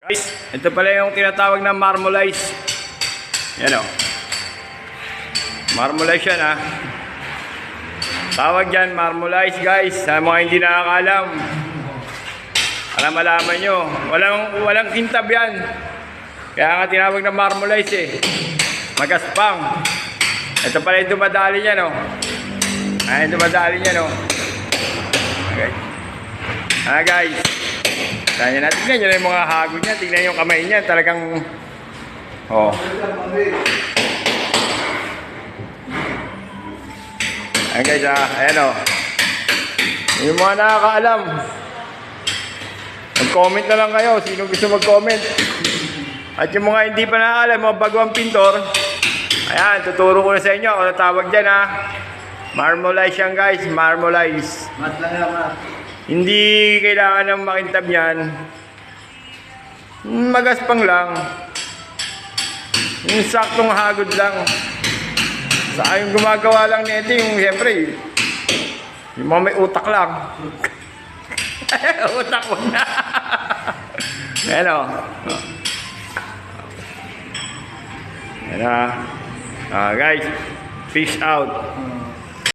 Guys, ito pala yung tinatawag na marmolize. Yan o. Marmolize yan ha. Tawag yan, marmolize guys. Sa mga hindi nakakalam. Para malaman nyo. Walang kintab yan. Kaya nga tinawag na marmolize eh. Magaspang. Ito pala yung dumadali niya no. Ayan, dumadali niya no. Okay. Guys. Tignan nyo na yung mga hagod niya. Tignan yung kamay niya. Talagang... Oh. Ayan guys ayan o. Yung mga nakakaalam. Mag-comment na lang kayo. Sino gusto mag-comment. At yung mga hindi pa nakakaalam, mga bagwang pintor. Ayan, tuturo ko na sa inyo. Ano tawag dyan ha. Marmolize yan guys. Marmolize. Mat lang yan, mat. Hindi kailangan ng makintab yan. Magaspang lang. Yung saktong hagod lang. Sa yung gumagawa lang nito yung siyempre yung mga may utak lang. Utak mo na. Ayan o. Ayan guys. Peace out.